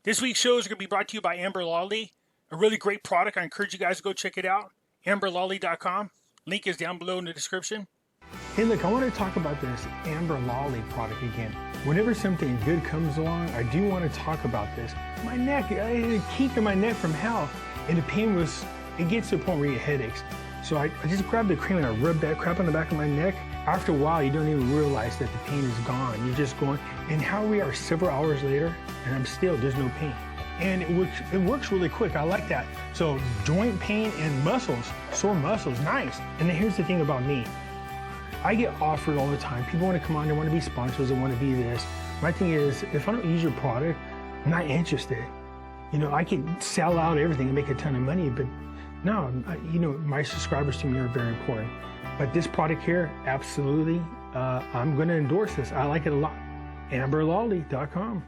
This week's shows are going to be brought to you by Amber Lolli, a really great product. I encourage you guys to go check it out. AmberLolli.com. Link is down below in the description. Hey, look, I want to talk about this Amber Lolli product again. Whenever something good comes along, I do want to talk about this. My neck, I had a kink in my neck from hell, and the pain was, it gets to a point where you get headaches. So I just grabbed the cream and I rubbed that crap on the back of my neck. After a while, you don't even realize that the pain is gone. You're just going, and how we are several hours later, and there's no pain. And it works really quick. I like that. So joint pain and muscles, sore muscles, nice. And then here's the thing about me. I get offered all the time. People want to come on, they want to be sponsors, they want to be this. My thing is, if I don't use your product, I'm not interested. You know, I can sell out everything and make a ton of money, but no, you know, my subscribers to me are very important. But this product here, absolutely, I'm going to endorse this. I like it a lot. AmberLolli.com.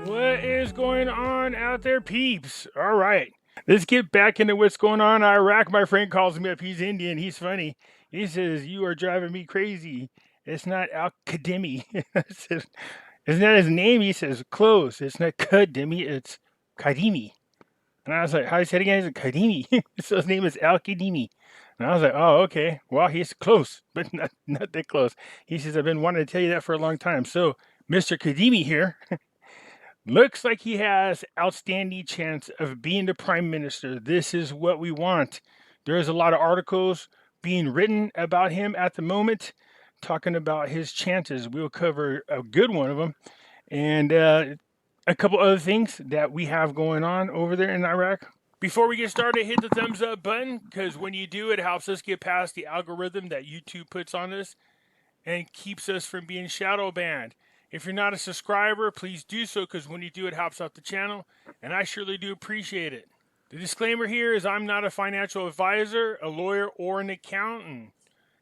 What is going on out there, peeps? All right, let's get back into what's going on in Iraq. My friend calls me up. He's Indian. He's funny. He says, "You are driving me crazy. It's not Al-Kadimi." I said, "Isn't that his name?" He says, "Close. It's not Kadimi. It's Kadimi." And I was like, "How do you say it again?" He's like, Kadimi. So his name is Al-Kadimi. And I was like, "Oh, okay. Well, he's close, but not that close." He says, "I've been wanting to tell you that for a long time." So Mr. Kadimi here looks like he has outstanding chance of being the prime minister. This is what we want. There's a lot of articles being written about him at the moment, talking about his chances. We'll cover a good one of them, and a couple other things that we have going on over there in Iraq. Before we get started, hit the thumbs up button, because when you do, it helps us get past the algorithm that YouTube puts on us and keeps us from being shadow banned. If you're not a subscriber, please do so, because when you do, it helps out the channel, and I surely do appreciate it. The disclaimer here is I'm not a financial advisor, a lawyer, or an accountant.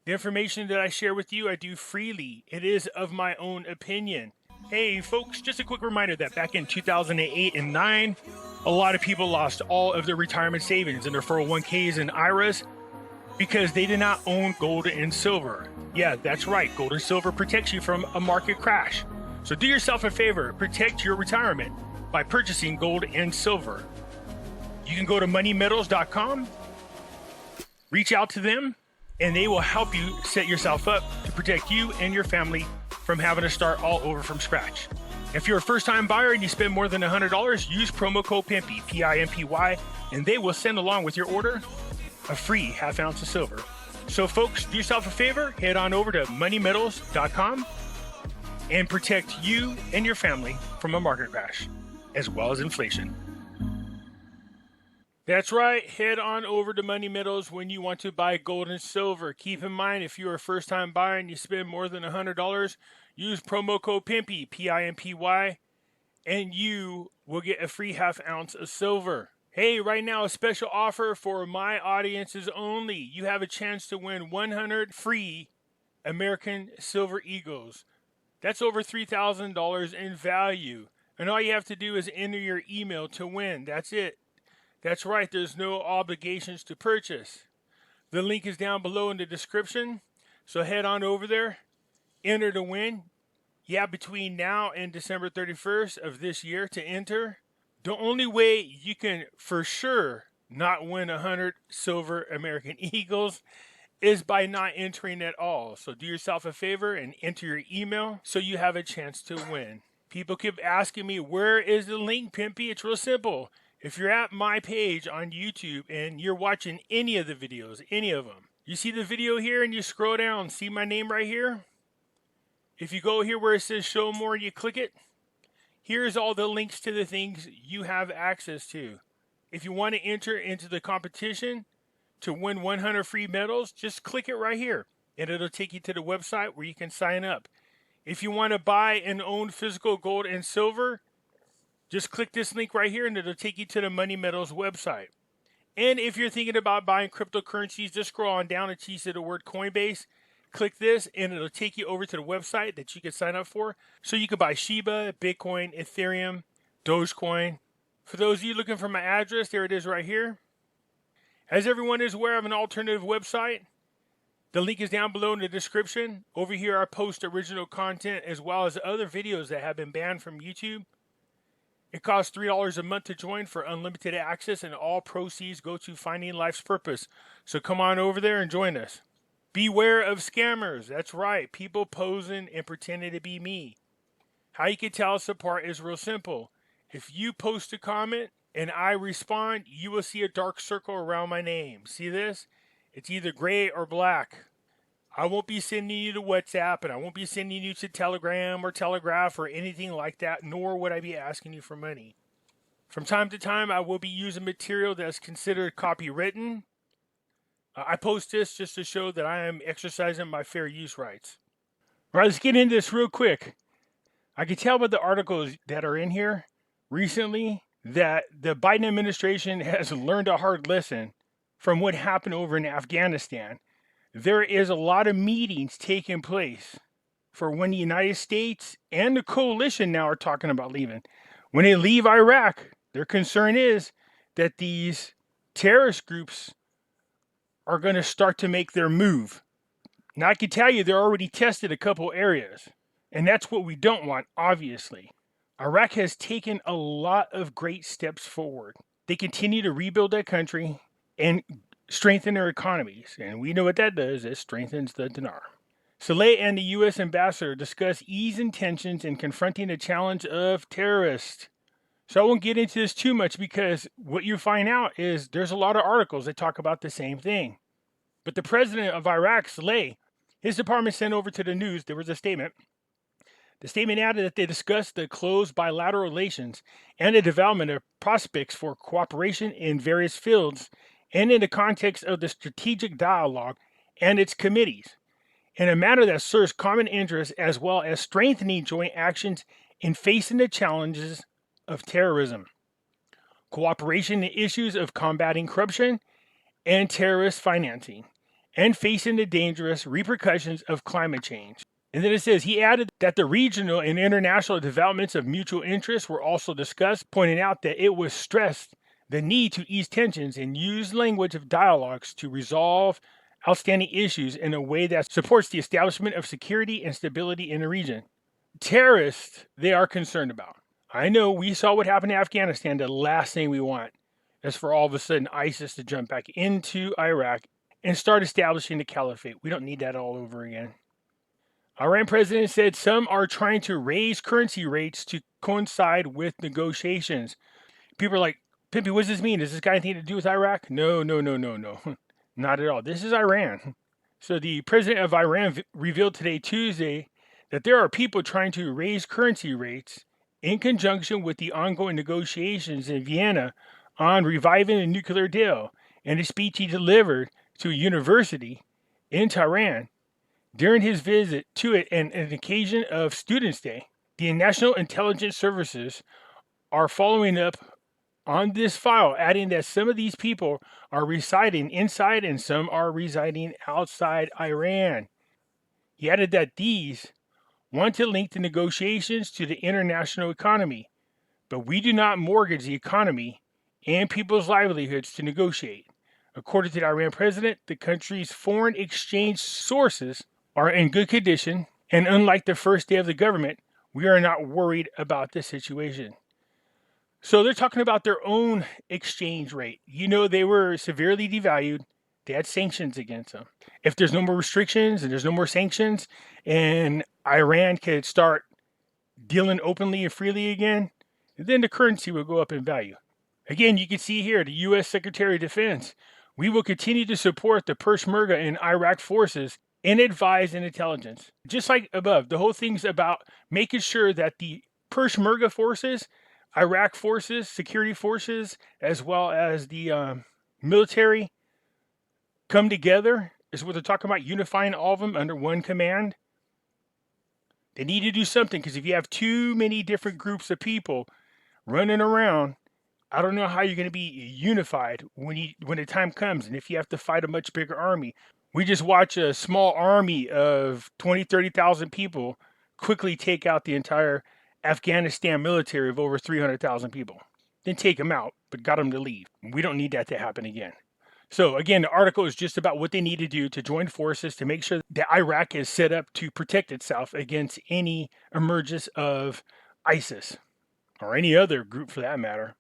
The information that I share with you, I do freely. It is of my own opinion. Hey, folks, just a quick reminder that back in 2008 and 9, a lot of people lost all of their retirement savings in their 401ks and IRAs because they did not own gold and silver. Yeah, that's right. Gold and silver protects you from a market crash. So do yourself a favor, protect your retirement by purchasing gold and silver. You can go to moneymetals.com, reach out to them, and they will help you set yourself up to protect you and your family from having to start all over from scratch. If you're a first-time buyer and you spend more than $100, use promo code Pimpy, P-I-M-P-Y, and they will send along with your order a free half ounce of silver. So folks, do yourself a favor, head on over to moneymetals.com and protect you and your family from a market crash, as well as inflation. That's right, head on over to Money Metals when you want to buy gold and silver. Keep in mind, if you're a first-time buyer and you spend more than $100, use promo code Pimpy, P-I-M-P-Y, and you will get a free half ounce of silver. Hey, right now, a special offer for my audiences only. You have a chance to win 100 free American Silver Eagles. That's over $3,000 in value. And all you have to do is enter your email to win. That's it. That's right, there's no obligations to purchase. The link is down below in the description. So head on over there, enter to win. Yeah, between now and December 31st of this year to enter. The only way you can for sure not win 100 silver American Eagles is by not entering at all. So do yourself a favor and enter your email so you have a chance to win. People keep asking me, where is the link, Pimpy? It's real simple. If you're at my page on YouTube and you're watching any of the videos, any of them, you see the video here and you scroll down, see my name right here? If you go here where it says show more and you click it, here's all the links to the things you have access to. If you want to enter into the competition to win 100 free medals, just click it right here and it'll take you to the website where you can sign up. If you want to buy and own physical gold and silver, just click this link right here and it'll take you to the Money Metals website. And if you're thinking about buying cryptocurrencies, just scroll on down until you see the word Coinbase. click this and it'll take you over to the website that you can sign up for. So you can buy Shiba, Bitcoin, Ethereum, Dogecoin. For those of you looking for my address, there it is right here. As everyone is aware of an alternative website, the link is down below in the description. Over here I post original content as well as other videos that have been banned from YouTube. It costs $3 a month to join for unlimited access, and all proceeds go to finding life's purpose. So come on over there and join us. Beware of scammers. That's right, people posing and pretending to be me. How you can tell us apart is real simple. If you post a comment and I respond, you will see a dark circle around my name. See this? It's either gray or black. I won't be sending you to WhatsApp, and I won't be sending you to Telegram or Telegraph or anything like that, nor would I be asking you for money. From time to time, I will be using material that's considered copywritten. I post this just to show that I am exercising my fair use rights. All right, let's get into this real quick. I can tell by the articles that are in here recently that the Biden administration has learned a hard lesson from what happened over in Afghanistan. There is a lot of meetings taking place for when the United States and the coalition now are talking about leaving. When they leave Iraq, their concern is that these terrorist groups are going to start to make their move. Now, I can tell you they're already tested a couple areas, and that's what we don't want, obviously. Iraq has taken a lot of great steps forward. They continue to rebuild that country and strengthen their economies, and we know what that does. It strengthens the dinar. Saleh and the U.S. ambassador discuss easing tensions and confronting the challenge of terrorists. So I won't get into this too much because what you find out is there's a lot of articles that talk about the same thing. But the president of Iraq, Saleh, his department sent over to the news, there was a statement. The statement added that they discussed the close bilateral relations and the development of prospects for cooperation in various fields and in the context of the strategic dialogue and its committees, in a manner that serves common interests as well as strengthening joint actions in facing the challenges of terrorism, cooperation in issues of combating corruption and terrorist financing, and facing the dangerous repercussions of climate change. And then it says, he added that the regional and international developments of mutual interest were also discussed, pointing out that it was stressed the need to ease tensions and use language of dialogues to resolve outstanding issues in a way that supports the establishment of security and stability in the region. Terrorists, they are concerned about. I know we saw what happened in Afghanistan. The last thing we want is for all of a sudden ISIS to jump back into Iraq and start establishing the caliphate. We don't need that all over again. Iran president said some are trying to raise currency rates to coincide with negotiations. People are like, Pimpy, what does this mean? Does this got anything to do with Iraq? No. Not at all. This is Iran. So the president of Iran revealed today, Tuesday, that there are people trying to raise currency rates in conjunction with the ongoing negotiations in Vienna on reviving a nuclear deal. In a speech he delivered to a university in Tehran during his visit to it and an occasion of Students' Day, the National Intelligence Services are following up on this file, adding that some of these people are residing inside and some are residing outside Iran. He added that these want to link the negotiations to the international economy, but we do not mortgage the economy and people's livelihoods to negotiate. According to the Iran president, the country's foreign exchange sources are in good condition, and unlike the first day of the government, we are not worried about the situation. So they're talking about their own exchange rate. You know, they were severely devalued. They had sanctions against them. If there's no more restrictions and there's no more sanctions and Iran could start dealing openly and freely again, then the currency will go up in value. Again, you can see here, the U.S. Secretary of Defense, we will continue to support the Peshmerga and Iraq forces and advise and intelligence. Just like above, the whole thing's about making sure that the Peshmerga forces, Iraq forces, security forces, as well as the military come together, is what they're talking about, unifying all of them under one command. They need to do something, because if you have too many different groups of people running around, I don't know how you're going to be unified when the time comes, and if you have to fight a much bigger army. We just watch a small army of 20, 30,000 people quickly take out the entire Afghanistan military of over 300,000 people. Then take them out, but got them to leave. We don't need that to happen again. So again, the article is just about what they need to do to join forces to make sure that Iraq is set up to protect itself against any emergence of ISIS or any other group for that matter.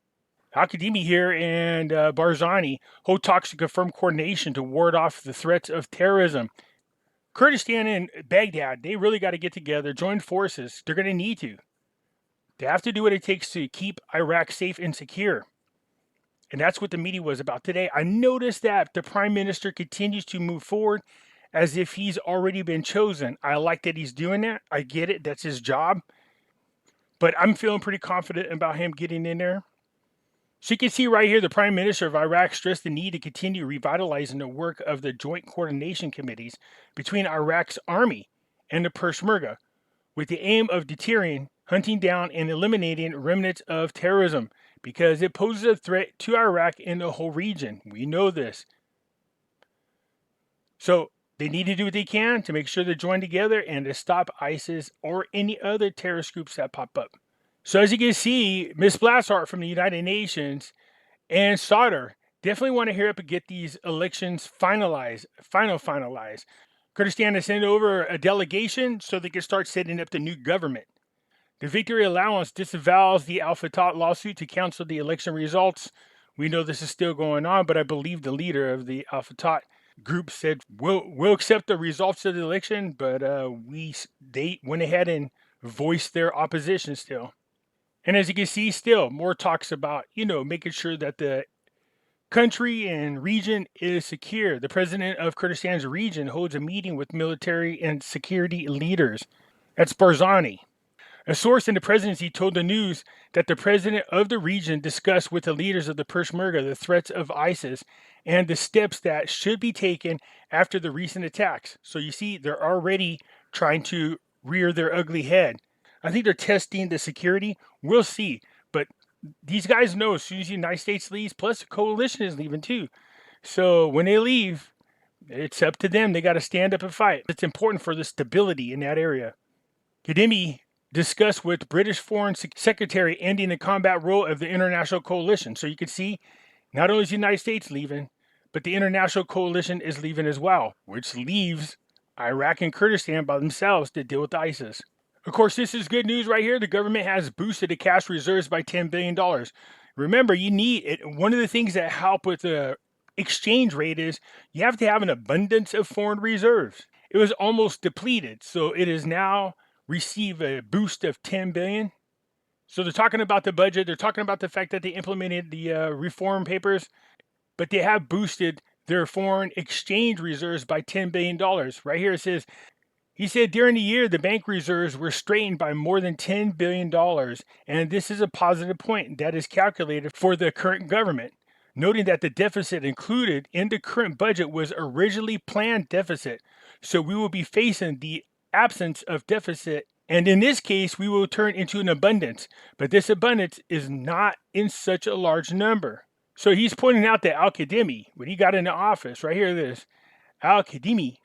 Al-Kadhimi here and Barzani hold talks to confirm coordination to ward off the threats of terrorism. Kurdistan and Baghdad, they really got to get together, join forces. They're going to need to. They have to do what it takes to keep Iraq safe and secure. And that's what the media was about today. I noticed that the prime minister continues to move forward as if he's already been chosen. I like that he's doing that. I get it. That's his job. But I'm feeling pretty confident about him getting in there. So you can see right here, the Prime Minister of Iraq stressed the need to continue revitalizing the work of the joint coordination committees between Iraq's army and the Peshmerga, with the aim of deterring, hunting down, and eliminating remnants of terrorism, because it poses a threat to Iraq and the whole region. We know this. So they need to do what they can to make sure they're joined together and to stop ISIS or any other terrorist groups that pop up. So as you can see, Ms. Blassart from the United Nations and Sauder definitely want to hurry up and get these elections finalized. Kurdistan has sent over a delegation so they can start setting up the new government. The Victory Allowance disavows the Al-Fatah lawsuit to cancel the election results. We know this is still going on, but I believe the leader of the Al-Fatah group said we'll accept the results of the election, but they went ahead and voiced their opposition still. And as you can see, still more talks about, making sure that the country and region is secure. The president of Kurdistan's region holds a meeting with military and security leaders. That's Barzani. A source in the presidency told the news that the president of the region discussed with the leaders of the Peshmerga the threats of ISIS and the steps that should be taken after the recent attacks. So you see, they're already trying to rear their ugly head. I think they're testing the security. We'll see. But these guys know as soon as the United States leaves, plus the coalition is leaving too. So when they leave, it's up to them. They got to stand up and fight. It's important for the stability in that area. Kadhimi discussed with British Foreign Secretary ending the combat role of the international coalition. So you can see, not only is the United States leaving, but the international coalition is leaving as well, which leaves Iraq and Kurdistan by themselves to deal with ISIS. Of course, this is good news right here. The government has boosted the cash reserves by $10 billion. Remember, you need it. One of the things that help with the exchange rate is you have to have an abundance of foreign reserves. It was almost depleted, so it is now receive a boost of $10 billion. So they're talking about the budget. They're talking about the fact that they implemented the reform papers, but they have boosted their foreign exchange reserves by $10 billion. Right here it says, he said during the year, the bank reserves were straightened by more than $10 billion, and this is a positive point that is calculated for the current government, noting that the deficit included in the current budget was originally planned deficit. So we will be facing the absence of deficit, and in this case, we will turn into an abundance, but this abundance is not in such a large number. So he's pointing out that Al-Kadhimi, when he got into office, right here, this Al-Kadhimi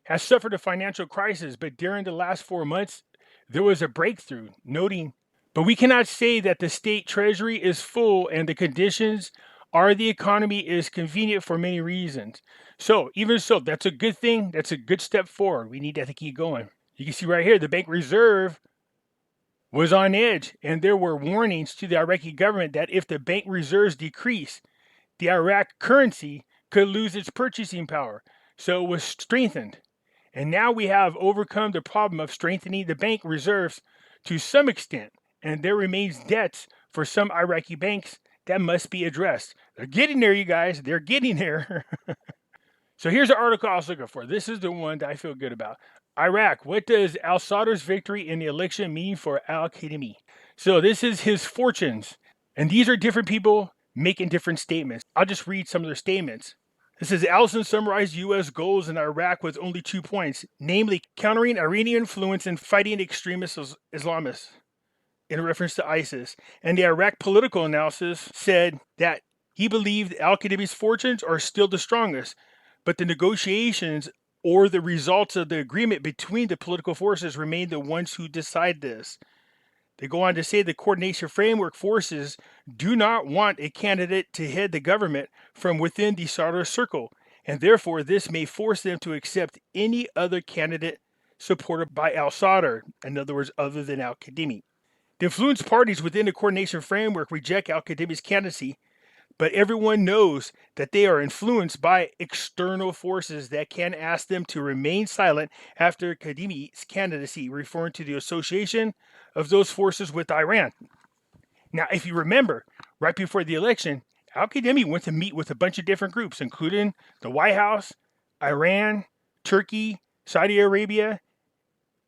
has suffered a financial crisis, but during the last 4 months, there was a breakthrough, noting, but we cannot say that the state treasury is full and the conditions are the economy is convenient for many reasons. So even so, that's a good thing. That's a good step forward. We need that to keep going. You can see right here, the bank reserve was on edge, and there were warnings to the Iraqi government that if the bank reserves decrease, the Iraq currency could lose its purchasing power. So it was strengthened. And now we have overcome the problem of strengthening the bank reserves to some extent, and there remains debts for some Iraqi banks that must be addressed. They're getting there, you guys. They're getting there. So here's the article I was looking for. This is the one that I feel good about. Iraq, what does al-Sadr's victory in the election mean for al-Kadhimi? So this is his fortunes. And these are different people making different statements. I'll just read some of their statements. This is Allison summarized U.S. goals in Iraq with only 2 points, namely countering Iranian influence and fighting extremist Islamists in reference to ISIS. And the Iraq political analysis said that he believed al-Kadhimi's fortunes are still the strongest, but the negotiations or the results of the agreement between the political forces remain the ones who decide this. They go on to say the coordination framework forces do not want a candidate to head the government from within the Sadr circle, and therefore this may force them to accept any other candidate supported by al-Sadr, in other words, other than al-Kadhimi. The influence parties within the coordination framework reject al-Kadhimi's candidacy, but everyone knows that they are influenced by external forces that can ask them to remain silent after Kadhimi's candidacy, referring to the association of those forces with Iran. Now, if you remember, right before the election, al-Kadhimi went to meet with a bunch of different groups, including the White House, Iran, Turkey, Saudi Arabia,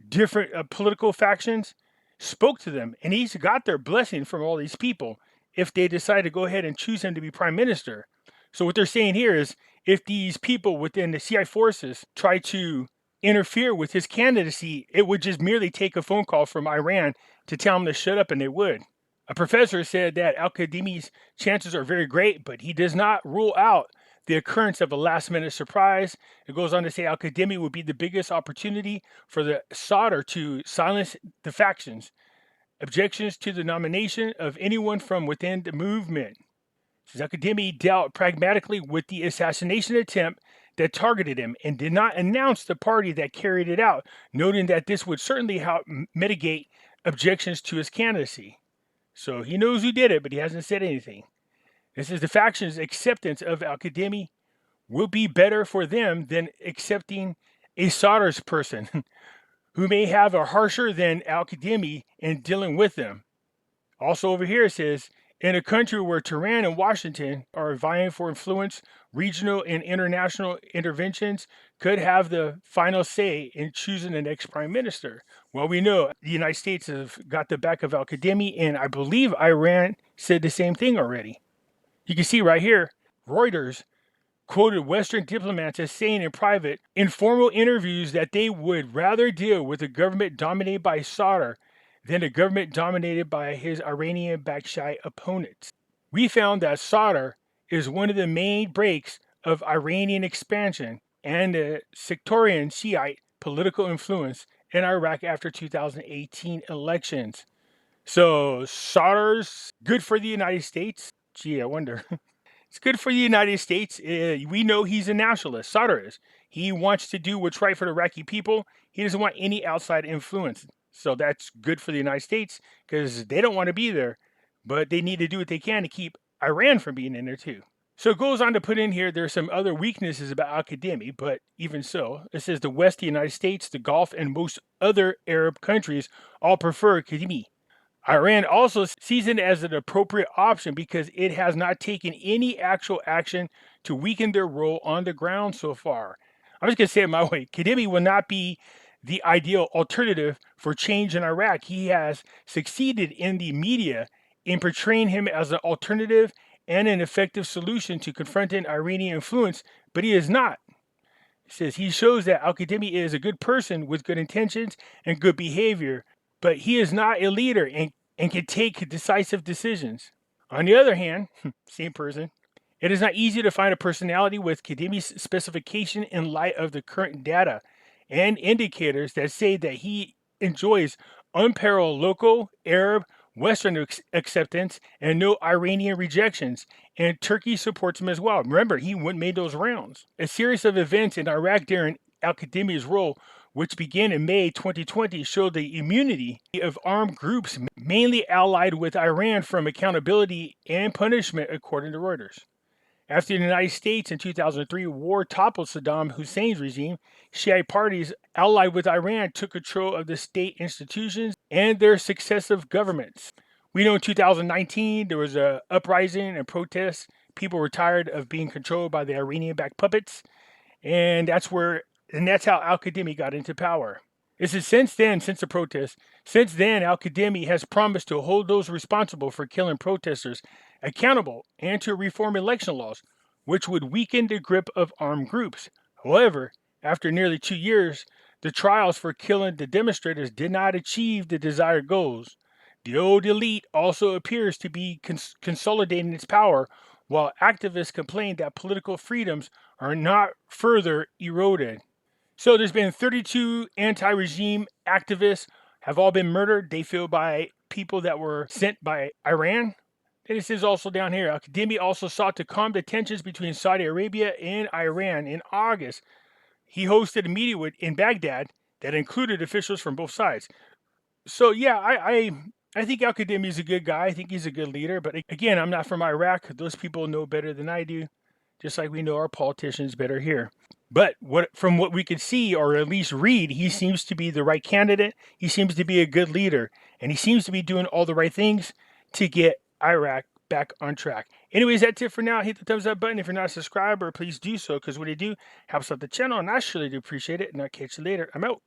different political factions, spoke to them, and he's got their blessing from all these people if they decide to go ahead and choose him to be prime minister. So what they're saying here is if these people within the CI forces try to interfere with his candidacy, it would just merely take a phone call from Iran to tell him to shut up, and they would. A professor said that al-Kadhimi's chances are very great, but he does not rule out the occurrence of a last-minute surprise. It goes on to say al-Kadhimi would be the biggest opportunity for the Sadr to silence the factions. Objections to the nomination of anyone from within the movement. al-Kadhimi dealt pragmatically with the assassination attempt that targeted him and did not announce the party that carried it out, noting that this would certainly help mitigate objections to his candidacy. So he knows who did it, but he hasn't said anything. This is the faction's acceptance of al-Kadhimi will be better for them than accepting a Sadr's person who may have a harsher than al-Kadhimi in dealing with them. Also over here it says, in a country where Tehran and Washington are vying for influence, regional and international interventions could have the final say in choosing the next prime minister. Well, we know the United States have got the back of al-Kadhimi, and I believe Iran said the same thing already. You can see right here, Reuters quoted Western diplomats as saying in private, informal interviews that they would rather deal with a government dominated by Sadr than a government dominated by his Iranian-backed Shiite opponents. We found that Sadr is one of the main breaks of Iranian expansion and the sectarian Shiite political influence in Iraq after 2018 elections. So Sadr's good for the United States. Gee, I wonder. It's good for the United States. We know he's a nationalist. Sadr is. He wants to do what's right for the Iraqi people. He doesn't want any outside influence. So that's good for the United States because they don't want to be there, but they need to do what they can to keep Iran from being in there too. So it goes on to put in here, there's some other weaknesses about al-Kadhimi, but even so, it says the West, the United States, the Gulf, and most other Arab countries all prefer Kadhimi. Iran also sees it as an appropriate option because it has not taken any actual action to weaken their role on the ground so far. I'm just going to say it my way. Kadhimi will not be the ideal alternative for change in Iraq. He has succeeded in the media in portraying him as an alternative and an effective solution to confronting Iranian influence, but he is not. It says he shows that al-Kadhimi is a good person with good intentions and good behavior, but he is not a leader and can take decisive decisions. On the other hand, same person, it is not easy to find a personality with Kadhimi's specification in light of the current data and indicators that say that he enjoys unparalleled local, Arab, Western acceptance and no Iranian rejections, and Turkey supports him as well. Remember, he made those rounds. A series of events in Iraq during al-Kadhimi's role, which began in May 2020, showed the immunity of armed groups mainly allied with Iran from accountability and punishment, according to Reuters. After the United States in 2003 war toppled Saddam Hussein's regime, Shiite parties allied with Iran took control of the state institutions and their successive governments. We know in 2019 there was an uprising and protests. People were tired of being controlled by the Iranian-backed puppets, and that's how al-Kadhimi got into power. This is since the protests, al-Kadhimi has promised to hold those responsible for killing protesters accountable and to reform election laws, which would weaken the grip of armed groups. However, after nearly 2 years, the trials for killing the demonstrators did not achieve the desired goals. The old elite also appears to be consolidating its power, while activists complain that political freedoms are not further eroded. So there's been 32 anti-regime activists have all been murdered, they feel, by people that were sent by Iran. And it says also down here, Al-Kadhimi also sought to calm the tensions between Saudi Arabia and Iran in August. He hosted a meeting in Baghdad that included officials from both sides. So yeah, I think Al-Kadhimi is a good guy. I think he's a good leader. But again, I'm not from Iraq. Those people know better than I do, just like we know our politicians better here. But from what we could see, or at least read, he seems to be the right candidate. He seems to be a good leader, and he seems to be doing all the right things to get Iraq back on track. Anyways, that's it for now. Hit the thumbs up button. If you're not a subscriber, please do so, because what you do helps out the channel, and I surely do appreciate it. And I'll catch you later. I'm out.